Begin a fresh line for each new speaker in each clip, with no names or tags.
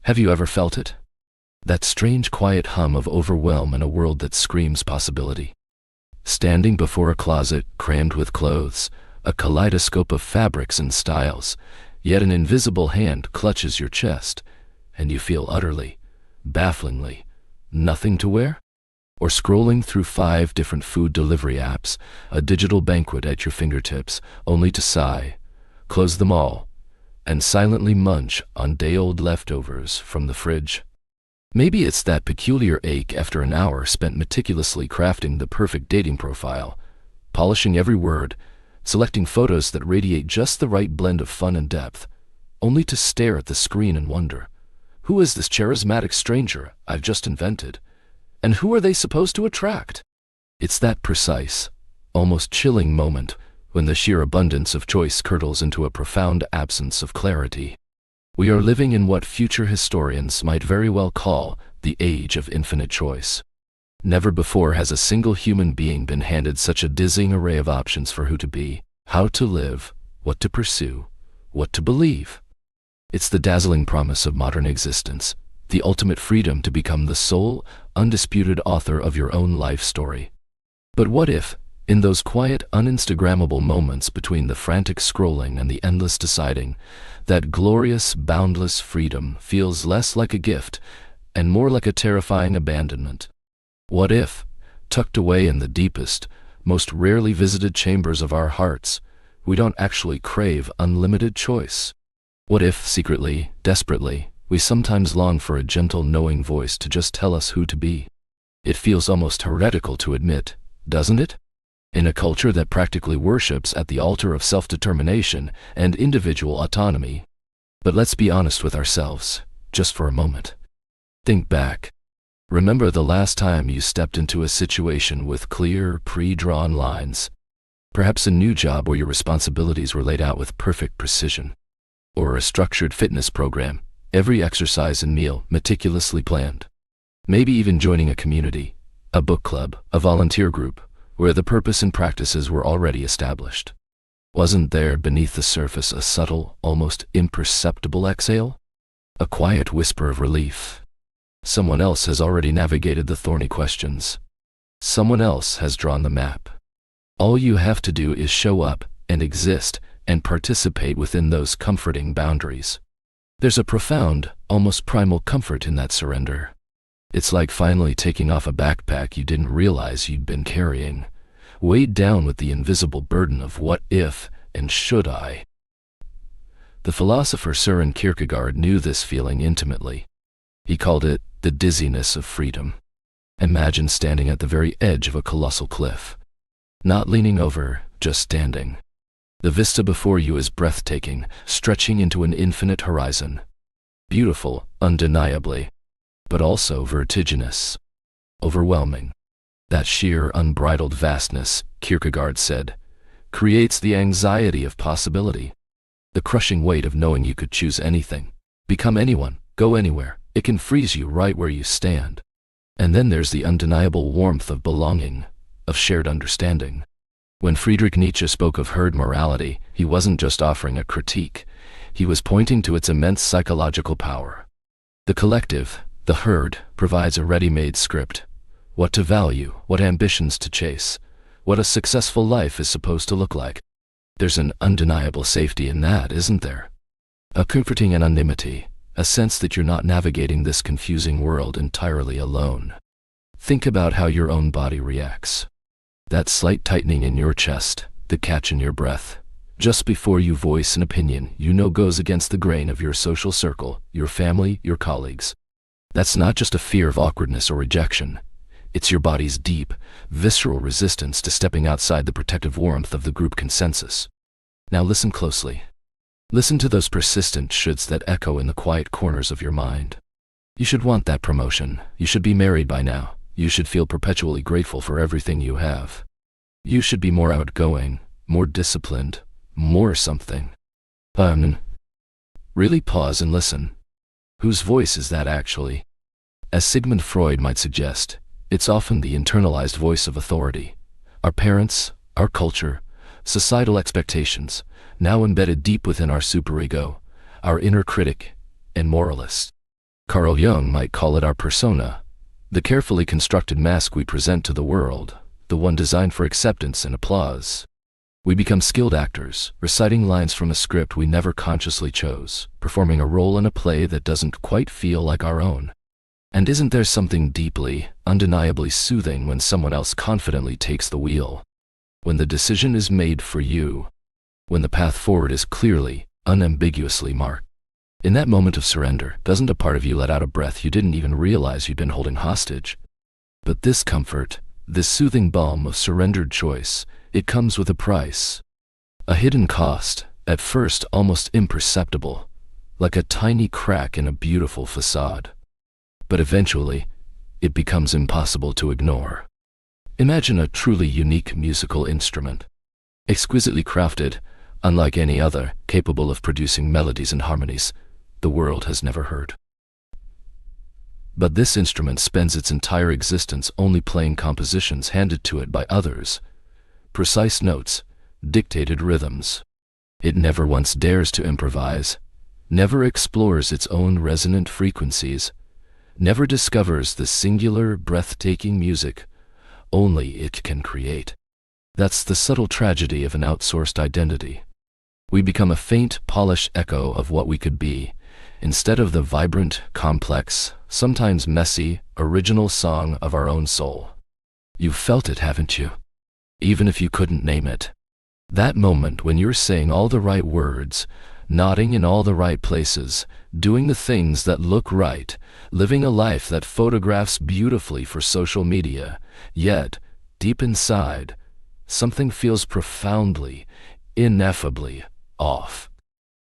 Have you ever felt it? That strange quiet hum of overwhelm in a world that screams possibility. Standing before a closet crammed with clothes, a kaleidoscope of fabrics and styles, yet an invisible hand clutches your chest, and you feel utterly, bafflingly, nothing to wear? Or scrolling through 5 different food delivery apps, a digital banquet at your fingertips, only to sigh, close them all, and silently munch on day-old leftovers from the fridge. Maybe it's that peculiar ache after an hour spent meticulously crafting the perfect dating profile, polishing every word, selecting photos that radiate just the right blend of fun and depth, only to stare at the screen and wonder, who is this charismatic stranger I've just invented? And who are they supposed to attract? It's that precise, almost chilling moment when the sheer abundance of choice curdles into a profound absence of clarity. We are living in what future historians might very well call the age of infinite choice. Never before has a single human being been handed such a dizzying array of options for who to be, how to live, what to pursue, what to believe. It's the dazzling promise of modern existence, the ultimate freedom to become the sole, undisputed author of your own life story. But what if, in those quiet, uninstagrammable moments between the frantic scrolling and the endless deciding, that glorious, boundless freedom feels less like a gift and more like a terrifying abandonment? What if, tucked away in the deepest, most rarely visited chambers of our hearts, we don't actually crave unlimited choice? What if, secretly, desperately, we sometimes long for a gentle, knowing voice to just tell us who to be? It feels almost heretical to admit, doesn't it? In a culture that practically worships at the altar of self-determination and individual autonomy. But let's be honest with ourselves, just for a moment. Think back. Remember the last time you stepped into a situation with clear, pre-drawn lines. Perhaps a new job where your responsibilities were laid out with perfect precision. Or a structured fitness program, every exercise and meal meticulously planned. Maybe even joining a community, a book club, a volunteer group, where the purpose and practices were already established. Wasn't there beneath the surface a subtle, almost imperceptible exhale? A quiet whisper of relief. Someone else has already navigated the thorny questions. Someone else has drawn the map. All you have to do is show up and exist and participate within those comforting boundaries. There's a profound, almost primal comfort in that surrender. It's like finally taking off a backpack you didn't realize you'd been carrying, weighed down with the invisible burden of what if and should I. The philosopher Søren Kierkegaard knew this feeling intimately. He called it the dizziness of freedom. Imagine standing at the very edge of a colossal cliff. Not leaning over, just standing. The vista before you is breathtaking, stretching into an infinite horizon. Beautiful, undeniably, but also vertiginous. Overwhelming. That sheer, unbridled vastness, Kierkegaard said, creates the anxiety of possibility. The crushing weight of knowing you could choose anything, become anyone, go anywhere. It can freeze you right where you stand. And then there's the undeniable warmth of belonging, of shared understanding. When Friedrich Nietzsche spoke of herd morality, he wasn't just offering a critique. He was pointing to its immense psychological power. The collective, the herd, provides a ready-made script. What to value, what ambitions to chase, what a successful life is supposed to look like. There's an undeniable safety in that, isn't there? A comforting anonymity, a sense that you're not navigating this confusing world entirely alone. Think about how your own body reacts. That slight tightening in your chest, the catch in your breath, just before you voice an opinion you know goes against the grain of your social circle, your family, your colleagues. That's not just a fear of awkwardness or rejection. It's your body's deep, visceral resistance to stepping outside the protective warmth of the group consensus. Now listen closely. Listen to those persistent shoulds that echo in the quiet corners of your mind. You should want that promotion. You should be married by now. You should feel perpetually grateful for everything you have. You should be more outgoing, more disciplined, more something. Really pause and listen. Whose voice is that actually? As Sigmund Freud might suggest, it's often the internalized voice of authority. Our parents, our culture, societal expectations, now embedded deep within our superego, our inner critic and moralist. Carl Jung might call it our persona, the carefully constructed mask we present to the world, the one designed for acceptance and applause. We become skilled actors, reciting lines from a script we never consciously chose, performing a role in a play that doesn't quite feel like our own. And isn't there something deeply, undeniably soothing when someone else confidently takes the wheel? When the decision is made for you, when the path forward is clearly, unambiguously marked. In that moment of surrender, doesn't a part of you let out a breath you didn't even realize you'd been holding hostage? But this comfort, this soothing balm of surrendered choice, it comes with a price. A hidden cost, at first almost imperceptible, like a tiny crack in a beautiful facade. But eventually, it becomes impossible to ignore. Imagine a truly unique musical instrument, exquisitely crafted, unlike any other, capable of producing melodies and harmonies the world has never heard. But this instrument spends its entire existence only playing compositions handed to it by others, precise notes, dictated rhythms. It never once dares to improvise, never explores its own resonant frequencies, never discovers the singular, breathtaking music only it can create. That's the subtle tragedy of an outsourced identity. We become a faint, polished echo of what we could be, instead of the vibrant, complex, sometimes messy, original song of our own soul. You've felt it, haven't you? Even if you couldn't name it. That moment when you're saying all the right words, nodding in all the right places, doing the things that look right, living a life that photographs beautifully for social media, yet, deep inside, something feels profoundly, ineffably off.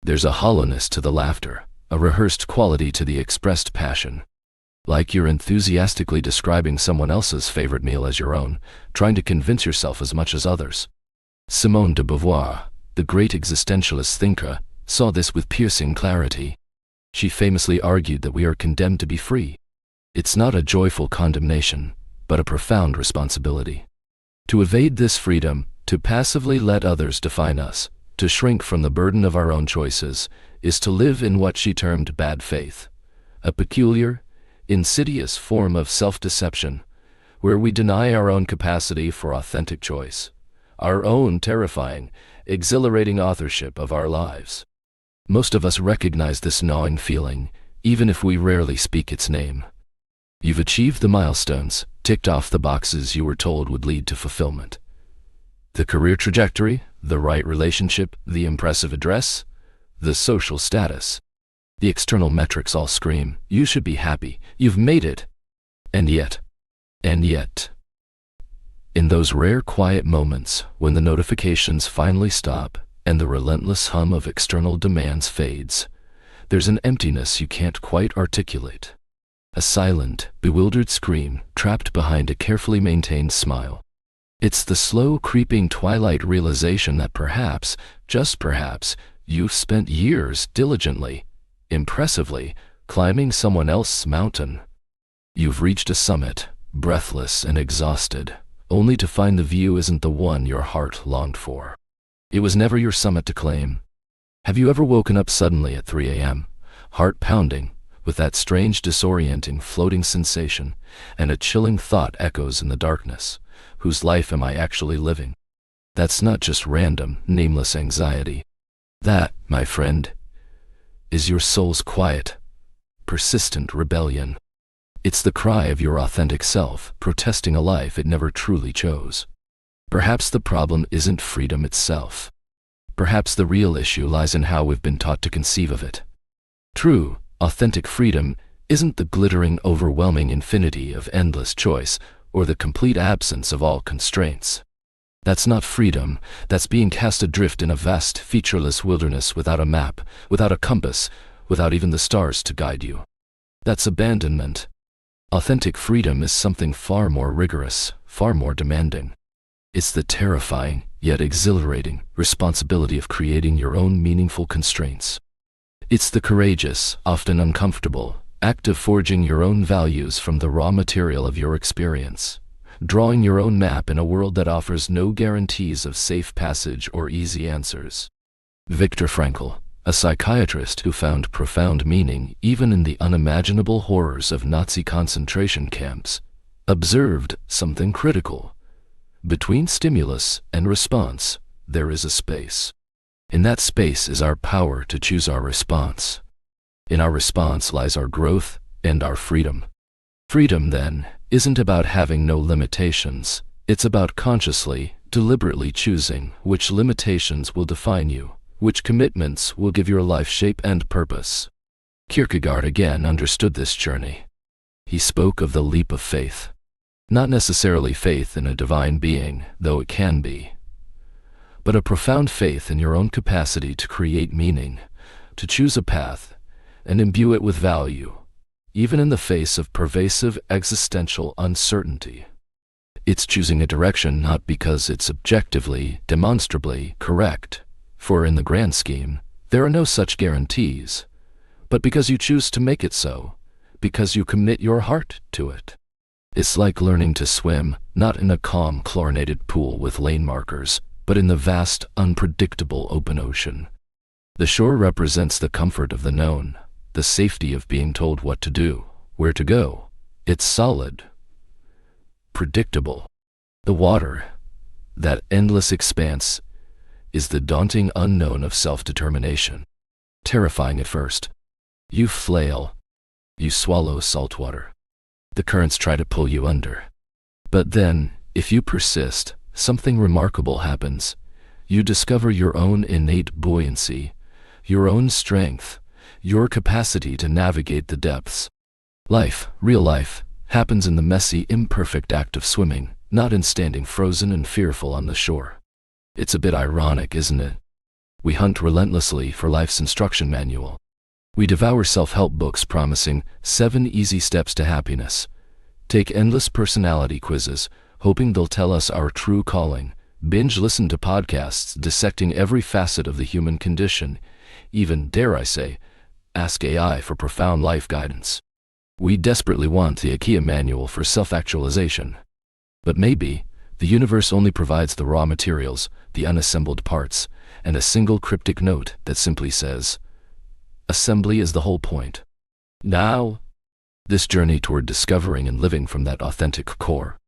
There's a hollowness to the laughter, a rehearsed quality to the expressed passion. Like you're enthusiastically describing someone else's favorite meal as your own, trying to convince yourself as much as others. Simone de Beauvoir, the great existentialist thinker, saw this with piercing clarity. She famously argued that we are condemned to be free. It's not a joyful condemnation, but a profound responsibility. To evade this freedom, to passively let others define us, to shrink from the burden of our own choices, is to live in what she termed bad faith, a peculiar, insidious form of self-deception, where we deny our own capacity for authentic choice, our own terrifying, exhilarating authorship of our lives. Most of us recognize this gnawing feeling, even if we rarely speak its name. You've achieved the milestones, ticked off the boxes you were told would lead to fulfillment. The career trajectory, the right relationship, the impressive address, the social status. The external metrics all scream, you should be happy, you've made it. And yet, in those rare quiet moments when the notifications finally stop and the relentless hum of external demands fades, there's an emptiness you can't quite articulate. A silent, bewildered scream trapped behind a carefully maintained smile. It's the slow creeping twilight realization that perhaps, just perhaps, you've spent years diligently, impressively, climbing someone else's mountain. You've reached a summit, breathless and exhausted, only to find the view isn't the one your heart longed for. It was never your summit to claim. Have you ever woken up suddenly at 3 a.m., heart pounding, with that strange disorienting floating sensation, and a chilling thought echoes in the darkness, whose life am I actually living? That's not just random, nameless anxiety. That, my friend, is your soul's quiet, persistent rebellion. It's the cry of your authentic self, protesting a life it never truly chose. Perhaps the problem isn't freedom itself. Perhaps the real issue lies in how we've been taught to conceive of it. True, authentic freedom isn't the glittering, overwhelming infinity of endless choice or the complete absence of all constraints. That's not freedom, that's being cast adrift in a vast, featureless wilderness without a map, without a compass, without even the stars to guide you. That's abandonment. Authentic freedom is something far more rigorous, far more demanding. It's the terrifying, yet exhilarating, responsibility of creating your own meaningful constraints. It's the courageous, often uncomfortable, act of forging your own values from the raw material of your experience, drawing your own map in a world that offers no guarantees of safe passage or easy answers. Viktor Frankl, a psychiatrist who found profound meaning even in the unimaginable horrors of Nazi concentration camps, observed something critical. Between stimulus and response, there is a space. In that space is our power to choose our response. In our response lies our growth and our freedom. Freedom, then, isn't about having no limitations. It's about consciously, deliberately choosing which limitations will define you, which commitments will give your life shape and purpose. Kierkegaard again understood this journey. He spoke of the leap of faith. Not necessarily faith in a divine being, though it can be, but a profound faith in your own capacity to create meaning, to choose a path, and imbue it with value, even in the face of pervasive existential uncertainty. It's choosing a direction not because it's objectively, demonstrably correct, for in the grand scheme, there are no such guarantees, but because you choose to make it so, because you commit your heart to it. It's like learning to swim, not in a calm, chlorinated pool with lane markers, but in the vast, unpredictable open ocean. The shore represents the comfort of the known, the safety of being told what to do, where to go. It's solid, predictable. The water, that endless expanse, is the daunting unknown of self-determination. Terrifying at first. You flail. You swallow salt water. The currents try to pull you under. But then, if you persist, something remarkable happens. You discover your own innate buoyancy, your own strength, your capacity to navigate the depths. Life, real life, happens in the messy, imperfect act of swimming, not in standing frozen and fearful on the shore. It's a bit ironic, isn't it? We hunt relentlessly for life's instruction manual. We devour self-help books promising 7 easy steps to happiness. Take endless personality quizzes, hoping they'll tell us our true calling. Binge listen to podcasts dissecting every facet of the human condition. Even, dare I say, ask AI for profound life guidance. We desperately want the IKEA manual for self-actualization. But maybe, the universe only provides the raw materials, the unassembled parts, and a single cryptic note that simply says, assembly is the whole point. Now, this journey toward discovering and living from that authentic core.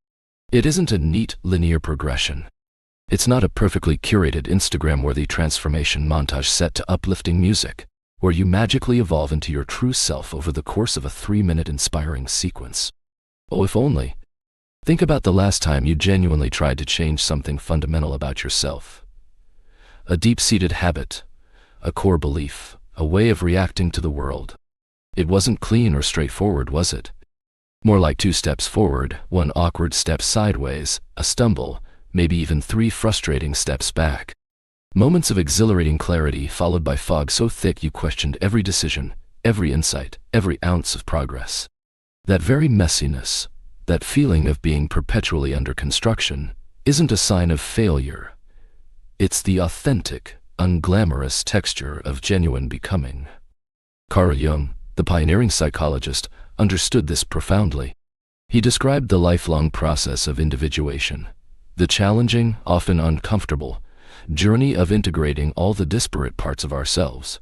It isn't a neat, linear progression. It's not a perfectly curated Instagram-worthy transformation montage set to uplifting music, where you magically evolve into your true self over the course of a 3-minute inspiring sequence. Oh, if only. Think about the last time you genuinely tried to change something fundamental about yourself. A deep-seated habit, a core belief, a way of reacting to the world. It wasn't clean or straightforward, was it? More like 2 steps forward, 1 awkward step sideways, a stumble, maybe even 3 frustrating steps back. Moments of exhilarating clarity followed by fog so thick you questioned every decision, every insight, every ounce of progress. That very messiness, that feeling of being perpetually under construction, isn't a sign of failure. It's the authentic, unglamorous texture of genuine becoming. Carl Jung, the pioneering psychologist, understood this profoundly. He described the lifelong process of individuation, the challenging, often uncomfortable, journey of integrating all the disparate parts of ourselves,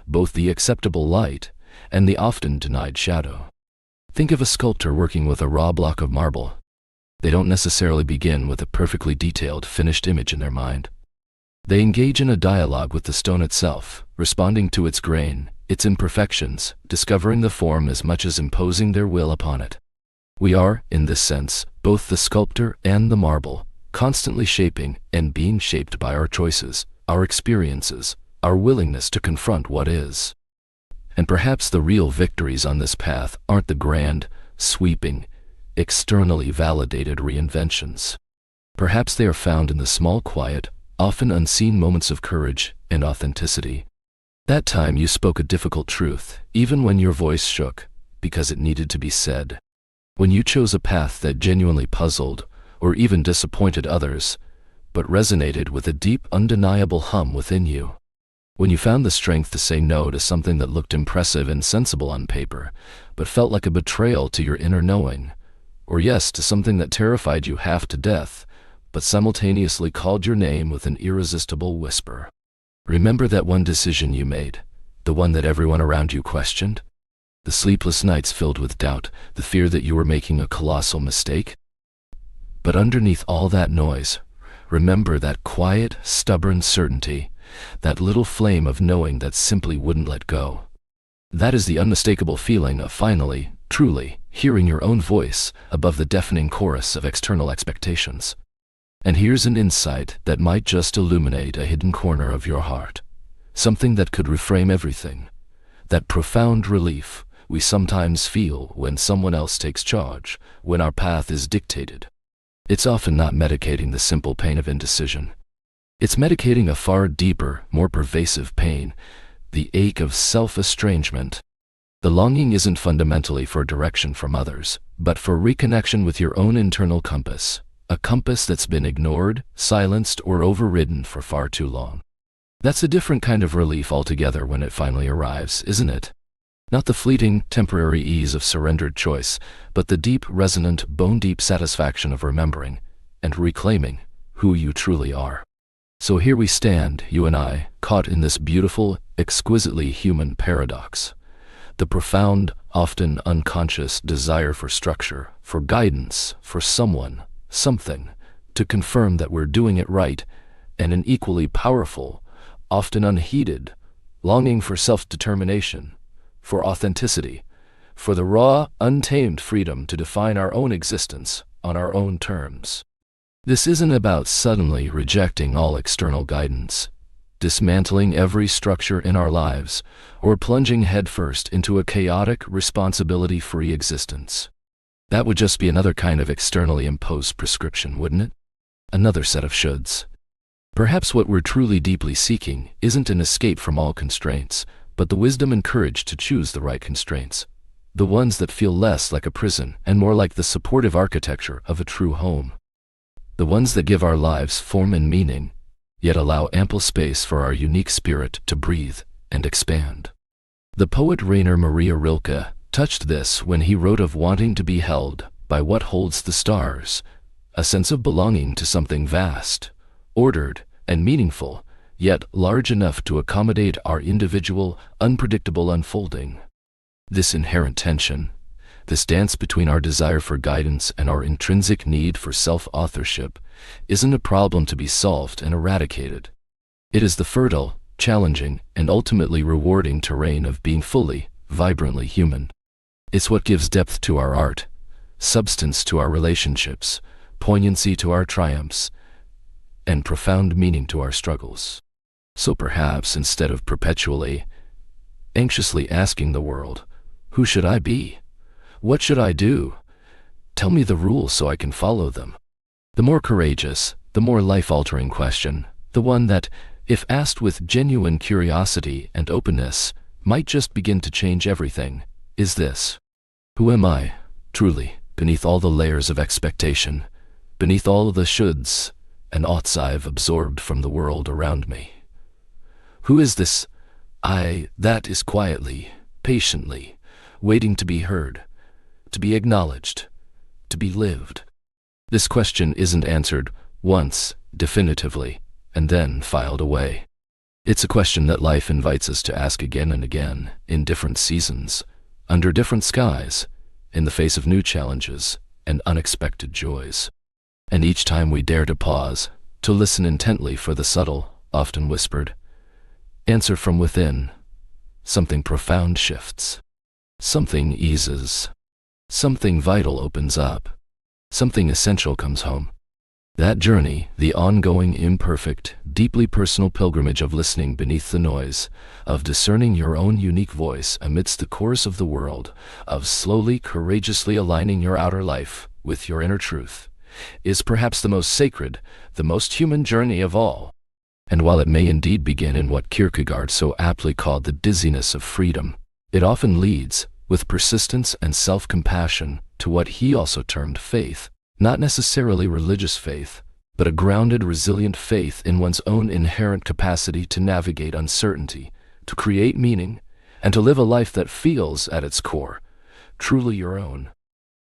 both the acceptable light and the often denied shadow. Think of a sculptor working with a raw block of marble. They don't necessarily begin with a perfectly detailed, finished image in their mind. They engage in a dialogue with the stone itself, responding to its grain, its imperfections, discovering the form as much as imposing their will upon it. We are, in this sense, both the sculptor and the marble, constantly shaping and being shaped by our choices, our experiences, our willingness to confront what is. And perhaps the real victories on this path aren't the grand, sweeping, externally validated reinventions. Perhaps they are found in the small, quiet, often unseen moments of courage and authenticity. That time you spoke a difficult truth, even when your voice shook, because it needed to be said. When you chose a path that genuinely puzzled, or even disappointed others, but resonated with a deep, undeniable hum within you. When you found the strength to say no to something that looked impressive and sensible on paper, but felt like a betrayal to your inner knowing, or yes to something that terrified you half to death, but simultaneously called your name with an irresistible whisper. Remember that one decision you made, the one that everyone around you questioned? The sleepless nights filled with doubt, the fear that you were making a colossal mistake? But underneath all that noise, remember that quiet, stubborn certainty, that little flame of knowing that simply wouldn't let go. That is the unmistakable feeling of finally, truly, hearing your own voice above the deafening chorus of external expectations. And here's an insight that might just illuminate a hidden corner of your heart, something that could reframe everything. That profound relief we sometimes feel when someone else takes charge, when our path is dictated. It's often not medicating the simple pain of indecision. It's medicating a far deeper, more pervasive pain, the ache of self-estrangement. The longing isn't fundamentally for direction from others, but for reconnection with your own internal compass, a compass that's been ignored, silenced, or overridden for far too long. That's a different kind of relief altogether when it finally arrives, isn't it? Not the fleeting, temporary ease of surrendered choice, but the deep, resonant, bone-deep satisfaction of remembering and reclaiming who you truly are. So here we stand, you and I, caught in this beautiful, exquisitely human paradox. The profound, often unconscious desire for structure, for guidance, for someone, something, to confirm that we're doing it right, and an equally powerful, often unheeded, longing for self-determination, for authenticity, for the raw, untamed freedom to define our own existence on our own terms. This isn't about suddenly rejecting all external guidance, dismantling every structure in our lives, or plunging headfirst into a chaotic, responsibility-free existence. That would just be another kind of externally imposed prescription, wouldn't it? Another set of shoulds. Perhaps what we're truly deeply seeking isn't an escape from all constraints, but the wisdom and courage to choose the right constraints, the ones that feel less like a prison and more like the supportive architecture of a true home. The ones that give our lives form and meaning, yet allow ample space for our unique spirit to breathe and expand. The poet Rainer Maria Rilke touched this when he wrote of wanting to be held by what holds the stars, a sense of belonging to something vast, ordered, and meaningful, yet large enough to accommodate our individual, unpredictable unfolding. This inherent tension, this dance between our desire for guidance and our intrinsic need for self-authorship, isn't a problem to be solved and eradicated. It is the fertile, challenging, and ultimately rewarding terrain of being fully, vibrantly human. It's what gives depth to our art, substance to our relationships, poignancy to our triumphs, and profound meaning to our struggles. So perhaps instead of perpetually, anxiously asking the world, "Who should I be? What should I do? Tell me the rules so I can follow them," the more courageous, the more life-altering question, the one that, if asked with genuine curiosity and openness, might just begin to change everything, is this: who am I, truly, beneath all the layers of expectation, beneath all the shoulds and oughts I've absorbed from the world around me? Who is this I that is quietly, patiently, waiting to be heard, to be acknowledged, to be lived? This question isn't answered once, definitively, and then filed away. It's a question that life invites us to ask again and again, in different seasons, under different skies, in the face of new challenges and unexpected joys. And each time we dare to pause, to listen intently for the subtle, often whispered answer from within, something profound shifts. Something eases. Something vital opens up. Something essential comes home. That journey, the ongoing, imperfect, deeply personal pilgrimage of listening beneath the noise, of discerning your own unique voice amidst the chorus of the world, of slowly, courageously aligning your outer life with your inner truth, is perhaps the most sacred, the most human journey of all. And while it may indeed begin in what Kierkegaard so aptly called the dizziness of freedom, it often leads, with persistence and self-compassion, to what he also termed faith, not necessarily religious faith, but a grounded, resilient faith in one's own inherent capacity to navigate uncertainty, to create meaning, and to live a life that feels, at its core, truly your own.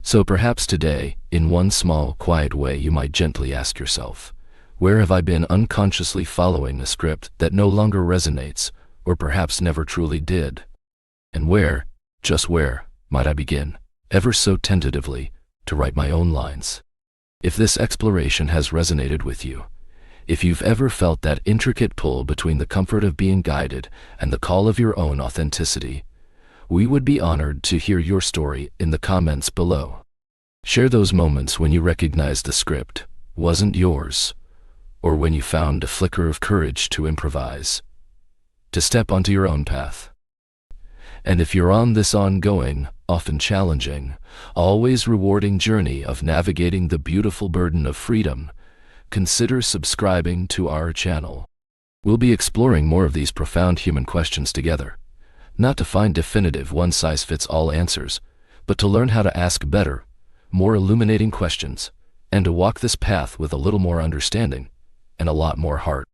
So perhaps today, in one small, quiet way, you might gently ask yourself, Where have I been unconsciously following a script that no longer resonates, or perhaps never truly did? And where, just where, might I begin, ever so tentatively, to write my own lines? If this exploration has resonated with you, if you've ever felt that intricate pull between the comfort of being guided and the call of your own authenticity, we would be honored to hear your story in the comments below. Share those moments when you recognized the script wasn't yours, or when you found a flicker of courage to improvise, to step onto your own path. And if you're on this ongoing, often challenging, always rewarding journey of navigating the beautiful burden of freedom, consider subscribing to our channel. We'll be exploring more of these profound human questions together, not to find definitive one-size-fits-all answers, but to learn how to ask better, more illuminating questions, and to walk this path with a little more understanding and a lot more heart.